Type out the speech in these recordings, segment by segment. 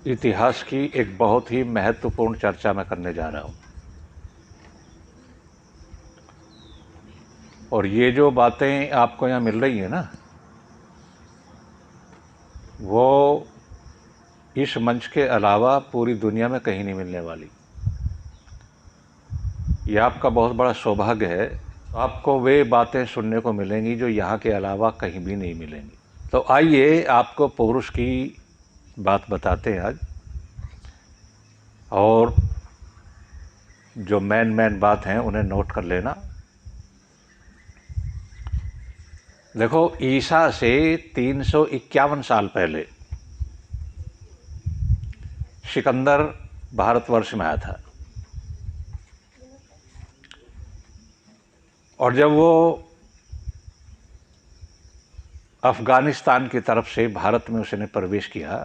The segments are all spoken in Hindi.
इतिहास की एक बहुत ही महत्वपूर्ण चर्चा मैं करने जा रहा हूँ। और ये जो बातें आपको यहाँ मिल रही हैं ना, वो इस मंच के अलावा पूरी दुनिया में कहीं नहीं मिलने वाली। ये आपका बहुत बड़ा सौभाग्य है। आपको वे बातें सुनने को मिलेंगी जो यहाँ के अलावा कहीं भी नहीं मिलेंगी। तो आइए आपको पौरुष की बात बताते हैं आज। और जो मेन बात हैं उन्हें नोट कर लेना। देखो, ईसा से 351 साल पहले सिकंदर भारतवर्ष में आया था। और जब वो अफ़गानिस्तान की तरफ से भारत में उसने प्रवेश किया,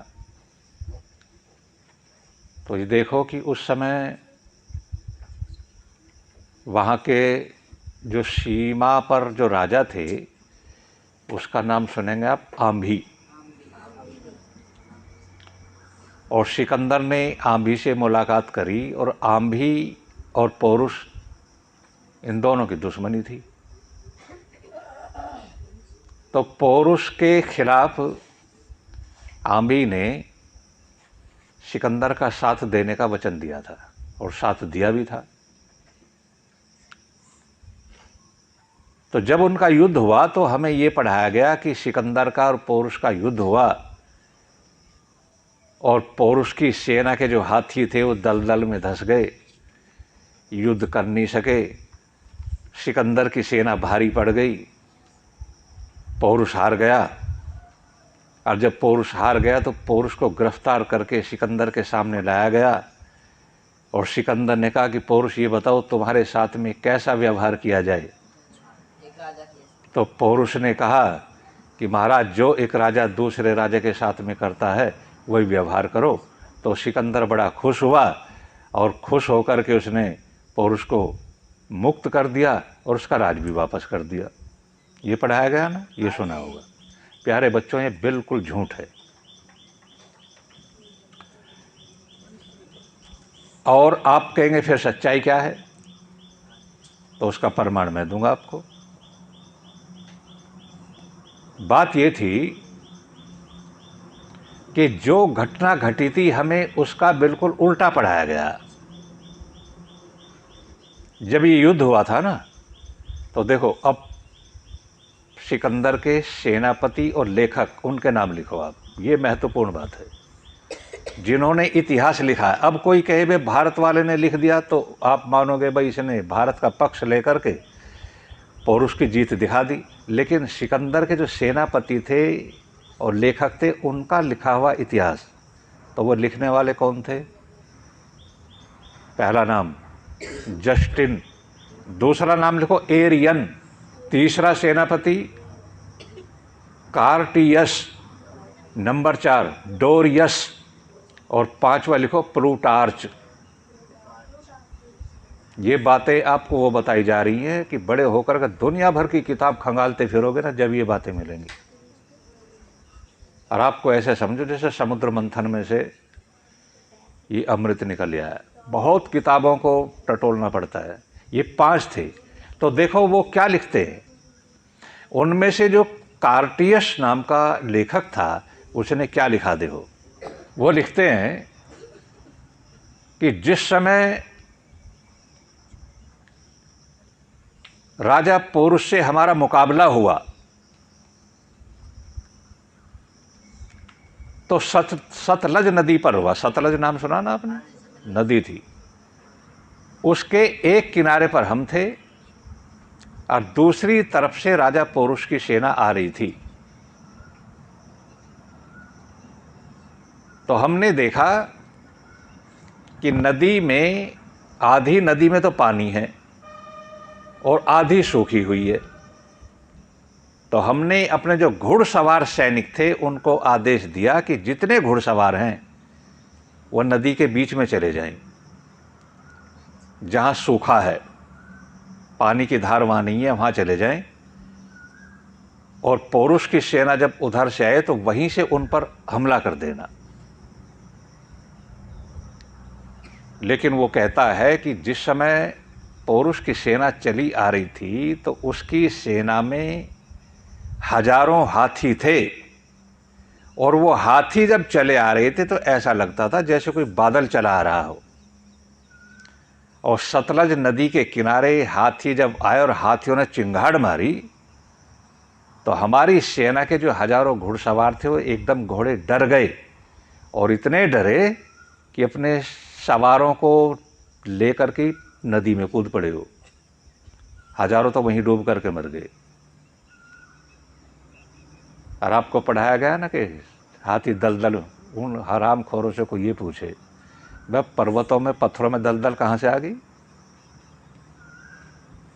तो ये देखो कि उस समय वहाँ के जो सीमा पर जो राजा थे, उसका नाम सुनेंगे आप, आंभी। और सिकंदर ने आंभी से मुलाकात करी, और आंभी और पौरुष इन दोनों की दुश्मनी थी। तो पौरुष के खिलाफ आंभी ने सिकंदर का साथ देने का वचन दिया था, और साथ दिया भी था। तो जब उनका युद्ध हुआ तो हमें ये पढ़ाया गया कि सिकंदर का और पौरुष का युद्ध हुआ, और पौरुष की सेना के जो हाथी थे वो दलदल में धंस गए, युद्ध कर नहीं सके। सिकंदर की सेना भारी पड़ गई, पौरुष हार गया। और जब पौरुष हार गया तो पौरुष को गिरफ्तार करके सिकंदर के सामने लाया गया। और सिकंदर ने कहा कि पौरुष, ये बताओ तुम्हारे साथ में कैसा व्यवहार किया जाए। तो पौरुष ने कहा कि महाराज, जो एक राजा दूसरे राजा के साथ में करता है वही व्यवहार करो। तो सिकंदर बड़ा खुश हुआ, और खुश होकर के उसने पौरुष को मुक्त कर दिया और उसका राज भी वापस कर दिया। ये पढ़ाया गया ना, ये सुना होगा। प्यारे बच्चों, ये बिल्कुल झूठ है। और आप कहेंगे फिर सच्चाई क्या है, तो उसका प्रमाण मैं दूंगा आपको। बात ये थी कि जो घटना घटी थी हमें उसका बिल्कुल उल्टा पढ़ाया गया। जब ये युद्ध हुआ था ना, तो देखो, अब सिकंदर के सेनापति और लेखक, उनके नाम लिखो आप। ये महत्वपूर्ण बात है, जिन्होंने इतिहास लिखा है। अब कोई कहे भाई भारत वाले ने लिख दिया, तो आप मानोगे भाई इसने भारत का पक्ष लेकर के पौरुष की जीत दिखा दी। लेकिन सिकंदर के जो सेनापति थे और लेखक थे, उनका लिखा हुआ इतिहास, तो वो लिखने वाले कौन थे? पहला नाम जस्टिन, दूसरा नाम लिखो एरियन, तीसरा सेनापति कार्टियस, नंबर 4 डोरियस, और पांचवा लिखो प्लूटार्च। ये बातें आपको वो बताई जा रही हैं कि बड़े होकर के दुनिया भर की किताब खंगालते फिरोगे ना, जब ये बातें मिलेंगी। और आपको ऐसे समझो जैसे समुद्र मंथन में से ये अमृत निकल आया। बहुत किताबों को टटोलना पड़ता है। ये 5 थे। तो देखो वो क्या लिखते हैं। उनमें से जो कार्टियस नाम का लेखक था, उसने क्या लिखा, देखो। वो लिखते हैं कि जिस समय राजा पौरुष से हमारा मुकाबला हुआ, तो सतलज नदी पर हुआ। सतलज नाम सुना ना आपने? नदी थी, उसके एक किनारे पर हम थे, और दूसरी तरफ से राजा पौरुष की सेना आ रही थी। तो हमने देखा कि नदी में, आधी नदी में तो पानी है और आधी सूखी हुई है। तो हमने अपने जो घुड़सवार सैनिक थे उनको आदेश दिया कि जितने घुड़सवार हैं वो नदी के बीच में चले जाएं, जहां सूखा है, पानी की धार वहां नहीं है, वहां चले जाएं। और पौरुष की सेना जब उधर से आए तो वहीं से उन पर हमला कर देना। लेकिन वो कहता है कि जिस समय पौरुष की सेना चली आ रही थी तो उसकी सेना में हजारों हाथी थे, और वो हाथी जब चले आ रहे थे तो ऐसा लगता था जैसे कोई बादल चला आ रहा हो। और सतलज नदी के किनारे हाथी जब आए और हाथियों ने चिंगाड़ मारी तो हमारी सेना के जो हजारों घुड़सवार थे वो एकदम घोड़े डर गए, और इतने डरे कि अपने सवारों को लेकर के नदी में कूद पड़े हो। हजारों तो वहीं डूब करके मर गए। और आपको पढ़ाया गया ना कि हाथी दलदल, उन हराम खोरों से कोई ये पूछे वह पर्वतों में पत्थरों में दलदल कहाँ से आ गई,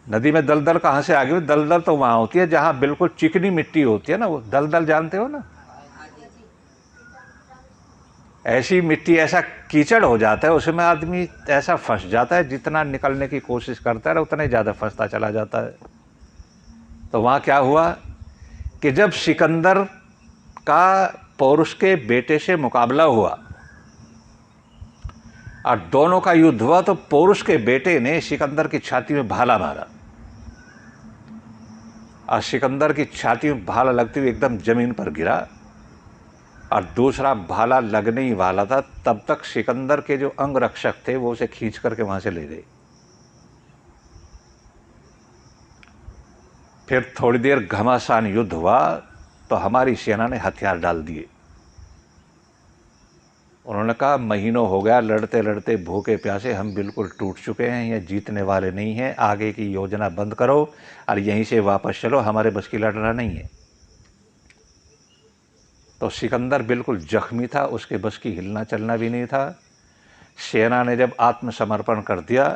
नदी में दलदल कहाँ से आ गई? दलदल तो वहाँ होती है जहाँ बिल्कुल चिकनी मिट्टी होती है ना, वो दलदल जानते हो ना। ऐसी मिट्टी, ऐसा कीचड़ हो जाता है उसमें आदमी ऐसा फंस जाता है, जितना निकलने की कोशिश करता है उतना ही ज़्यादा फंसता चला जाता है। तो वहाँ क्या हुआ कि जब सिकंदर का पौरुष के बेटे से मुकाबला हुआ और दोनों का युद्ध हुआ तो पौरुष के बेटे ने सिकंदर की छाती में भाला मारा, और सिकंदर की छाती में भाला लगते हुए एकदम जमीन पर गिरा, और दूसरा भाला लगने ही वाला था तब तक सिकंदर के जो अंग रक्षक थे वो उसे खींच करके वहां से ले गए। फिर थोड़ी देर घमासान युद्ध हुआ तो हमारी सेना ने हथियार डाल दिए। उन्होंने कहा महीनों हो गया लड़ते लड़ते भूखे प्यासे हम बिल्कुल टूट चुके हैं, ये जीतने वाले नहीं हैं, आगे की योजना बंद करो और यहीं से वापस चलो, हमारे बस की लड़ना नहीं है। तो सिकंदर बिल्कुल जख्मी था, उसके बस की हिलना चलना भी नहीं था। सेना ने जब आत्मसमर्पण कर दिया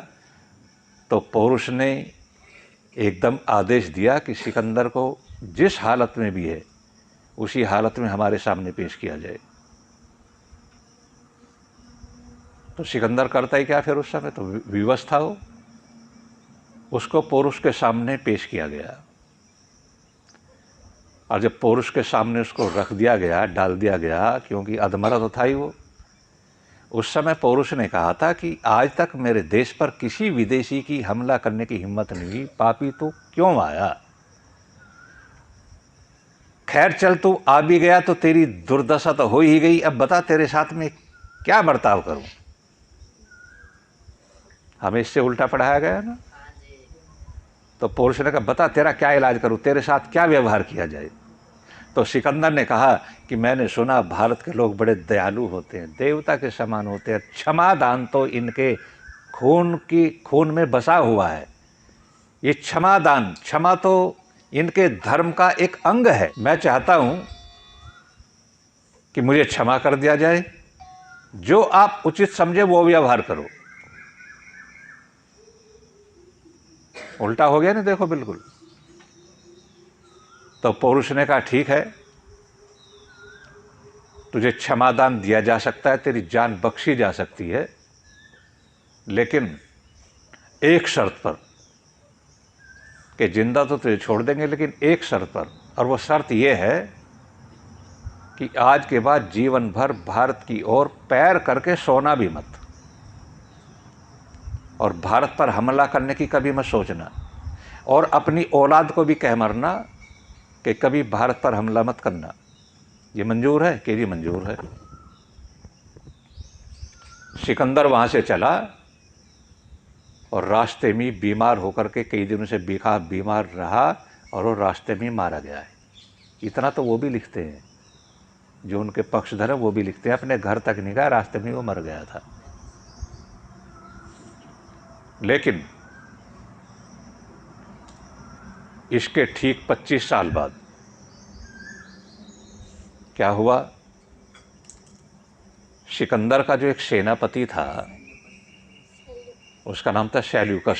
तो पौरुष ने एकदम आदेश दिया कि सिकंदर को जिस हालत में भी है उसी हालत में हमारे सामने पेश किया जाए। तो सिकंदर करता ही क्या फिर उस समय तो विवश था वो, उसको पौरुष के सामने पेश किया गया। और जब पौरुष के सामने उसको रख दिया गया, डाल दिया गया, क्योंकि अधमरा तो था ही वो, उस समय पौरुष ने कहा था कि आज तक मेरे देश पर किसी विदेशी की हमला करने की हिम्मत नहीं हुई, पापी तो क्यों आया। खैर चल तू आ भी गया तो तेरी दुर्दशा तो हो ही गई, अब बता तेरे साथ में क्या बर्ताव करूं। हमें इससे उल्टा पढ़ाया गया ना। तो पौरुष ने कहा बता तेरा क्या इलाज करूं, तेरे साथ क्या व्यवहार किया जाए। तो सिकंदर ने कहा कि मैंने सुना भारत के लोग बड़े दयालु होते हैं, देवता के समान होते हैं, क्षमा दान तो इनके खून में बसा हुआ है। ये क्षमा दान, क्षमा तो इनके धर्म का एक अंग है। मैं चाहता हूं कि मुझे क्षमा कर दिया जाए, जो आप उचित समझे वो व्यवहार करो। उल्टा हो गया ना, देखो बिल्कुल। तो पौरुष ने कहा ठीक है, तुझे क्षमादान दिया जा सकता है, तेरी जान बख्शी जा सकती है, लेकिन एक शर्त पर, कि जिंदा तो तुझे छोड़ देंगे लेकिन एक शर्त पर, और वो शर्त यह है कि आज के बाद जीवन भर भारत की ओर पैर करके सोना भी मत, और भारत पर हमला करने की कभी मत सोचना, और अपनी औलाद को भी कह मरना कि कभी भारत पर हमला मत करना। ये मंजूर है कि जी मंजूर है। सिकंदर वहां से चला और रास्ते में बीमार होकर के कई दिनों से बीमार रहा, और वो रास्ते में मारा गया है। इतना तो वो भी लिखते हैं, जो उनके पक्षधर है वो भी लिखते हैं, अपने घर तक नहीं गया, रास्ते में वो मर गया था। लेकिन इसके ठीक 25 साल बाद क्या हुआ, सिकंदर का जो एक सेनापति था उसका नाम था सेल्यूकस,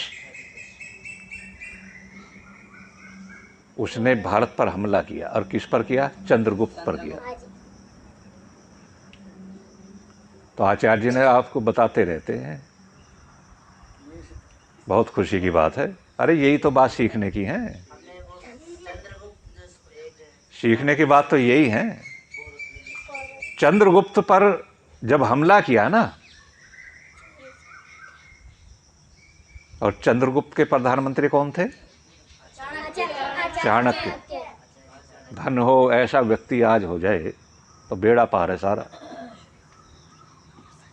उसने भारत पर हमला किया। और किस पर किया? चंद्रगुप्त पर किया। तो आचार्य जी ने आपको बताते रहते हैं, बहुत खुशी की बात है। अरे यही तो बात सीखने की है, सीखने की बात तो यही है। चंद्रगुप्त पर जब हमला किया ना और चंद्रगुप्त के प्रधानमंत्री कौन थे? चाणक्य। धन हो ऐसा व्यक्ति आज हो जाए तो बेड़ा पार है सारा।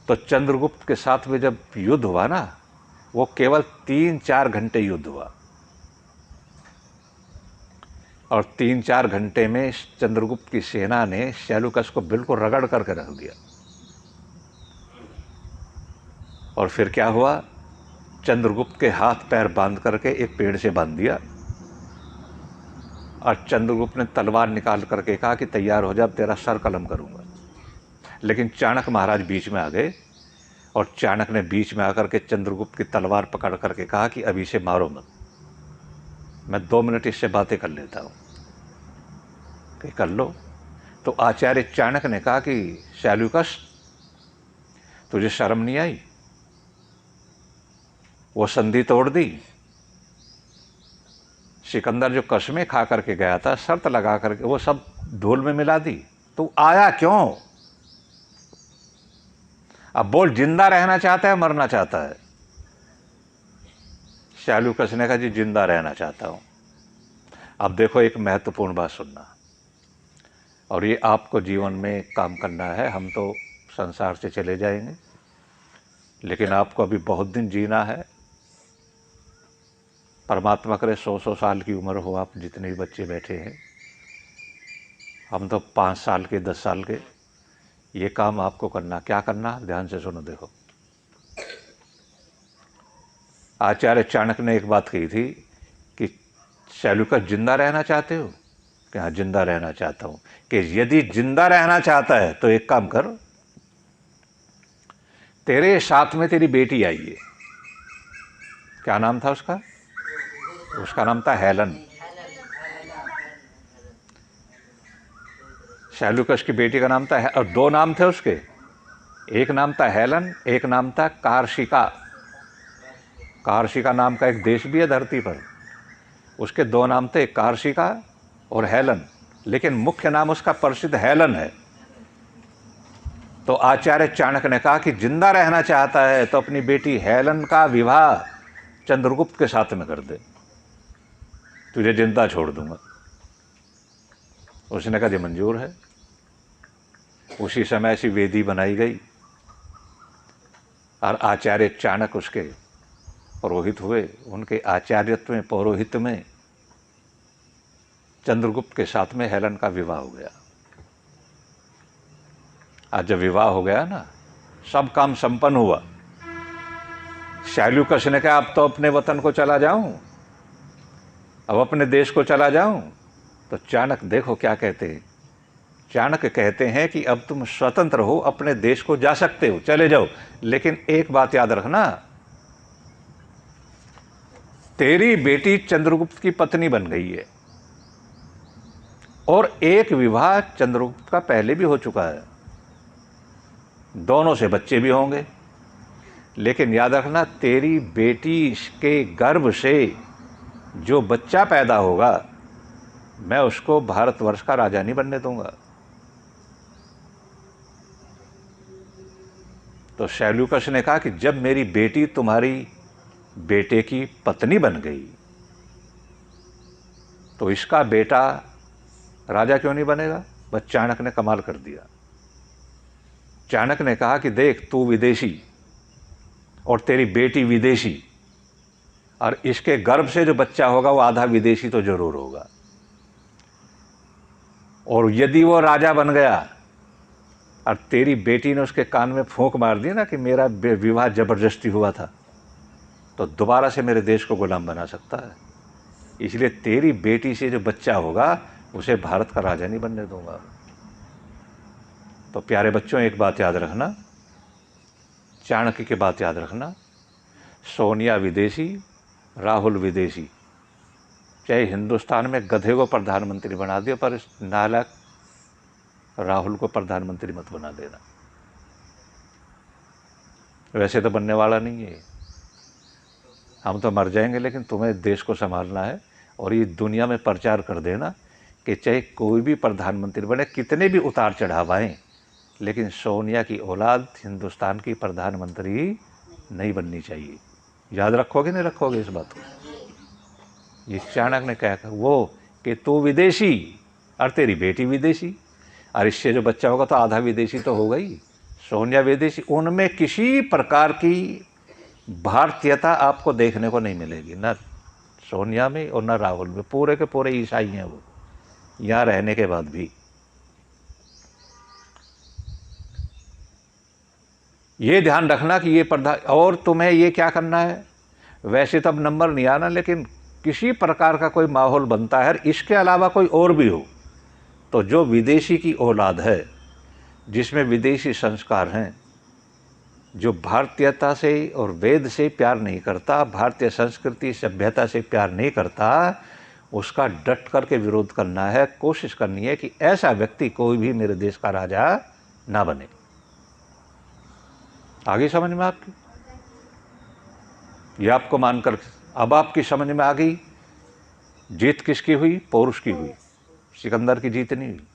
तो चंद्रगुप्त के साथ में जब युद्ध हुआ ना, वो केवल 3-4 घंटे युद्ध हुआ, और 3-4 घंटे में चंद्रगुप्त की सेना ने शैलुकस को बिल्कुल रगड़ करके रख दिया। और फिर क्या हुआ, चंद्रगुप्त के हाथ पैर बांध करके एक पेड़ से बांध दिया, और चंद्रगुप्त ने तलवार निकाल करके कहा कि तैयार हो जा, अब तेरा सर कलम करूंगा। लेकिन चाणक्य महाराज बीच में आ गए, और चाणक्य ने बीच में आकर के चंद्रगुप्त की तलवार पकड़ करके कहा कि अभी से मारो मत, मैं 2 मिनट इससे बातें कर लेता हूं। कि कर लो। तो आचार्य चाणक्य ने कहा कि शैलुकस, तुझे शर्म नहीं आई? वो संधि तोड़ दी। सिकंदर जो कसमें खा करके गया था, शर्त लगा करके, वो सब धूल में मिला दी। तू आया क्यों? अब बोल, जिंदा रहना चाहता है, मरना चाहता है? शैलुकस ने कहा जी जिंदा रहना चाहता हूं। अब देखो, एक महत्वपूर्ण बात सुनना, और ये आपको जीवन में काम करना है। हम तो संसार से चले जाएंगे, लेकिन आपको अभी बहुत दिन जीना है। परमात्मा करे 100-100 साल की उम्र हो, आप जितने भी बच्चे बैठे हैं। हम तो 5 साल के, 10 साल के। ये काम आपको करना। क्या करना? ध्यान से सुनो। देखो, आचार्य चाणक्य ने एक बात कही थी कि शैलुकस जिंदा रहना चाहते हो? कि हाँ, जिंदा रहना चाहता हूं। कि यदि जिंदा रहना चाहता है तो एक काम कर, तेरे साथ में तेरी बेटी आई है। क्या नाम था उसका? उसका नाम था हेलन। शैलुकस की बेटी का नाम था, और 2 नाम थे उसके। एक नाम था हेलन, एक नाम था कार्शिका। कार्शिका नाम का एक देश भी है धरती पर। उसके 2 नाम थे, कार्शिका और हेलन, लेकिन मुख्य नाम उसका प्रसिद्ध हेलन है। तो आचार्य चाणक्य ने कहा कि जिंदा रहना चाहता है तो अपनी बेटी हेलन का विवाह चंद्रगुप्त के साथ में कर दे, तुझे जिंदा छोड़ दूंगा। उसने कहा जी मंजूर है। उसी समय ऐसी वेदी बनाई गई, और आचार्य चाणक्य उसके पुरोहित हुए। उनके आचार्यत्व में, पौरोहित्य में चंद्रगुप्त के साथ में हेलन का विवाह हो गया। आज जब विवाह हो गया ना, सब काम संपन्न हुआ। शैलुकस ने कहा अब तो अपने वतन को चला जाऊं, अब अपने देश को चला जाऊं। तो चाणक्य देखो क्या कहते हैं। चाणक्य कहते हैं कि अब तुम स्वतंत्र हो, अपने देश को जा सकते हो, चले जाओ, लेकिन एक बात याद रखना, तेरी बेटी चंद्रगुप्त की पत्नी बन गई है, और एक विवाह चंद्रगुप्त का पहले भी हो चुका है, दोनों से बच्चे भी होंगे। लेकिन याद रखना, तेरी बेटी के गर्भ से जो बच्चा पैदा होगा, मैं उसको भारतवर्ष का राजा नहीं बनने दूंगा। तो शैलुकस ने कहा कि जब मेरी बेटी तुम्हारी बेटे की पत्नी बन गई, तो इसका बेटा राजा क्यों नहीं बनेगा? बस चाणक्य ने कमाल कर दिया। चाणक्य ने कहा कि देख, तू विदेशी और तेरी बेटी विदेशी, और इसके गर्भ से जो बच्चा होगा वो आधा विदेशी तो जरूर होगा। और यदि वो राजा बन गया और तेरी बेटी ने उसके कान में फूंक मार दी ना कि मेरा विवाह जबरदस्ती हुआ था, तो दोबारा से मेरे देश को गुलाम बना सकता है। इसलिए तेरी बेटी से जो बच्चा होगा उसे भारत का राजा नहीं बनने दूंगा। तो प्यारे बच्चों, एक बात याद रखना, चाणक्य की बात याद रखना, सोनिया विदेशी, राहुल विदेशी, चाहे हिंदुस्तान में गधे को प्रधानमंत्री बना दिया, पर इस नालायक राहुल को प्रधानमंत्री मत बना देना। वैसे तो बनने वाला नहीं है, हम तो मर जाएंगे, लेकिन तुम्हें देश को संभालना है। और ये दुनिया में प्रचार कर देना कि चाहे कोई भी प्रधानमंत्री बने, कितने भी उतार चढ़ाव आए, लेकिन सोनिया की औलाद हिंदुस्तान की प्रधानमंत्री नहीं बननी चाहिए। याद रखोगे नहीं रखोगे इस बात को? ये चाणक्य ने क्या कहा वो कि तू विदेशी और तेरी बेटी विदेशी, और इससे जो बच्चा होगा तो आधा विदेशी तो होगा ही। सोनिया विदेशी, उनमें किसी प्रकार की भारतीयता आपको देखने को नहीं मिलेगी, ना सोनिया में और ना राहुल में। पूरे के पूरे ईसाई हैं वो, यहाँ रहने के बाद भी। ये ध्यान रखना कि ये प्रधान, और तुम्हें ये क्या करना है, वैसे तब नंबर नहीं आना, लेकिन किसी प्रकार का कोई माहौल बनता है, इसके अलावा कोई और भी हो, तो जो विदेशी की औलाद है, जिसमें विदेशी संस्कार हैं, जो भारतीयता से और वेद से प्यार नहीं करता, भारतीय संस्कृति सभ्यता से प्यार नहीं करता, उसका डट करके विरोध करना है। कोशिश करनी है कि ऐसा व्यक्ति कोई भी मेरे देश का राजा ना बने। आगे समझ में आपकी? ये आपको मानकर अब आपकी समझ में आ गई जीत किसकी हुई? पौरुष की हुई। सिकंदर की जीत नहीं हुई।